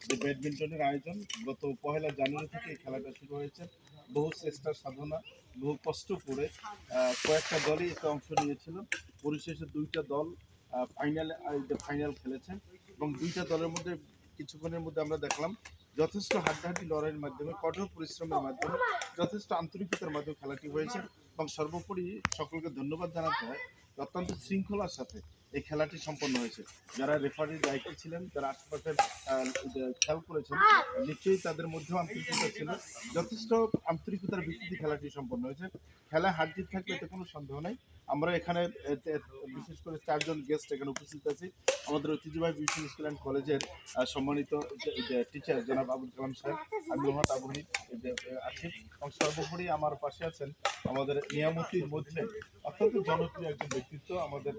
যে ব্যাডমিন্টনের আয়োজন গত 1 জানুয়ারি থেকে এই খেলাটা শুরু হয়েছে। বহু চেষ্টার সাধনা, বহু কষ্ট করে কয়েকটা দলই এতে অংশ নিয়েছিল। পরিশেষে 2টা দল ফাইনাল খেলেছেন এবং 2টা দলের মধ্যে কিছুক্ষণের মধ্যে আমরা দেখলাম যথেষ্ট হাড্ডাহাড্ডি লড়াইয়ের মাধ্যমে, কঠোর পরিশ্রমের মাধ্যমে, যথেষ্ট আন্তরিকতার মাধ্যমে খেলাটি হয়েছে এবং সর্বোপরি সকলকে ধন্যবাদ জানাতে হয় অত্যন্ত শৃঙ্খলার সাথে এই খেলাটি সম্পন্ন হয়েছে। যারা রেফারির দায়িত্বে ছিলেন, যারা আশেপাশের খেয়াল করেছেন, নিশ্চয়ই তাদের মধ্যেও আন্তরিকতা ছিল। যথেষ্ট আন্তরিকতার ভিত্তিতে খেলাটি সম্পন্ন হয়েছে। খেলা হার জিত থাকলে এতে কোনো সন্দেহ নেই। আমরা এখানে বিশেষ করে 4 জন গেস্ট এখানে উপস্থিত আছি। আমাদের ঐতিহ্যবাহী বিউটি স্কুল অ্যান্ড কলেজের সম্মানিত টিচার জনাব আবুল কালাম সাহেব, আমি মোহাম্মদ আবুল আছি এবং সর্বোপরি আমার পাশে আছেন আমাদের নিয়ামতির মধ্যে অত্যন্ত জনপ্রিয় একজন ব্যক্তিত্ব, আমাদের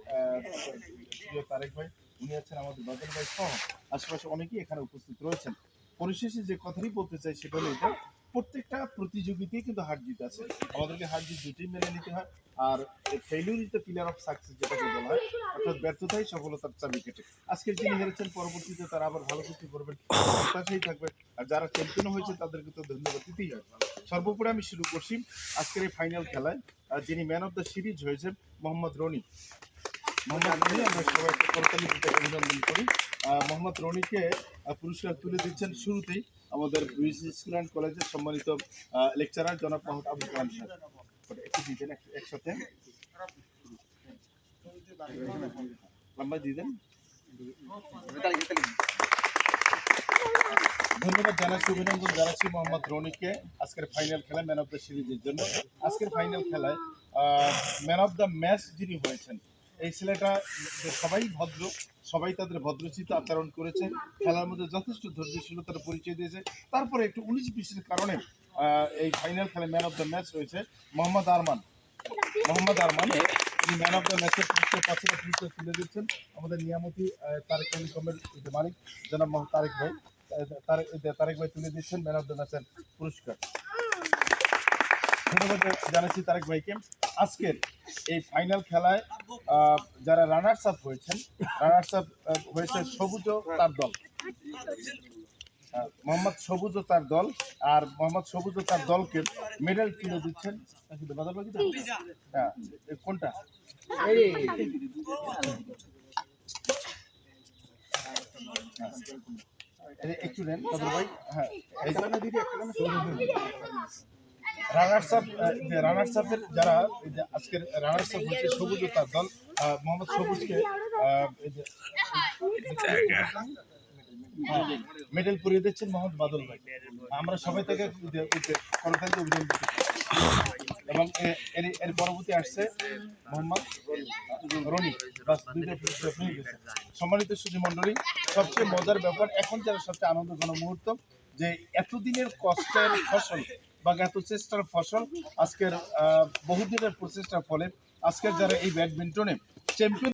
প্রিয় তারেক ভাই। উনি আছেন আমাদের বাদল ভাই সহ আশেপাশে অনেকেই এখানে উপস্থিত রয়েছেন। পরিশেষে যে কথাটি বলতে চাই সেটা হলো এটা, প্রত্যেকটা প্রতিযোগিতায় কিন্তু হার জিত আছে। আমাদেরকে হার জিত দুটোই মেনে নিতে হয়। আর failure is the pillar of success যেটাকে বলা হয়, অর্থাৎ ব্যর্থতাই সফলতার চাবিকাঠি। আজকের যিনি হেরেছেন পরবর্তীতে তারা আবার ভালো কিছু করবেন, প্রত্যাশাই থাকবে। আর যারা চ্যাম্পিয়ন হয়েছে তাদেরকে তো ধন্যবাদ দিতেই হয়। সর্বোপরি আমি শুরু করছি আজকের এই ফাইনাল খেলায় যিনি ম্যান অফ দ্য সিরিজ হয়েছেন মোহাম্মদ রনি। আমরা সবাই করতালি দিতে অভিনন্দন করি। মোহাম্মদ রনিকে পুরস্কার তুলে দিচ্ছেন শুরুতেই আমাদের স্কুল অ্যান্ড কলেজের সম্মানিত লেকচারার জনাব মোহাম্মদ আবুল কালাম সাহেব। একটু দিতেন একসাথে লম্বা দিয়ে দেন। ধন্যবাদ জানাচ্ছি, অভিনন্দন জানাচ্ছি মোহাম্মদ রনিকে আজকের ফাইনাল খেলায় ম্যান অফ দ্য সিরিজের জন্য। আজকের ফাইনাল খেলায় ম্যান অফ দ্য ম্যাচ যিনি হয়েছেন, এই ছেলেটা সবাই ভদ্র, সবাই তাদের ভদ্রচিত আচরণ করেছে, খেলার মধ্যে যথেষ্ট ধৈর্যশীলতার পরিচয় দিয়েছে। তারপরে একটু 19-20-এর কারণে এই ফাইনাল খেলায় ম্যান অফ দ্য ম্যাচ হয়েছে মোহাম্মদ আরমান। তিনি ম্যান অফ দ্য ম্যাচের পুরস্কার তুলে দিচ্ছেন আমাদের নিয়ামতি তারেক টেলিকমের মালিক জনাব তারেক ভাই। তারেক ভাই তুলে দিচ্ছেন ম্যান অফ দ্য ম্যাচের পুরস্কার। ধন্যবাদ জানাচ্ছি তারেক ভাইকে। আজকের এই ফাইনাল খেলায় যারা রানার্স আপ হয়েছেন, হয়েছে সবুজ তার দল, মোহাম্মদ সবুজ ও তার দল। আর মোহাম্মদ সবুজ ও তার দলকে মেডেল তুলে দিচ্ছেন কোনটা একটু নেন ভাই। হ্যাঁ, এই জন্য দিদি রানার্স আপের যারা আজকের রানার্স আপ হচ্ছে সবুজ ও তার দল। মোহাম্মদ সবুজকে মেডেল পরিয়ে দিচ্ছেন মোহাম্মদ বাদল ভাই। আমরা সবাই থেকে অভিনন্দন এবং এর পরবর্তী আসছে মোহাম্মদ রনি। সম্মানিত সুধী মণ্ডলী, সবচেয়ে মজার ব্যাপার এখন যারা সবচেয়ে আনন্দঘন মুহূর্ত যে এতদিনের কষ্টের ফসল বা এত চেষ্টার ফসল আজকের বহুদিনের প্রচেষ্টার ফলে আজকের যারা এই ব্যাডমিন্টনে চ্যাম্পিয়ন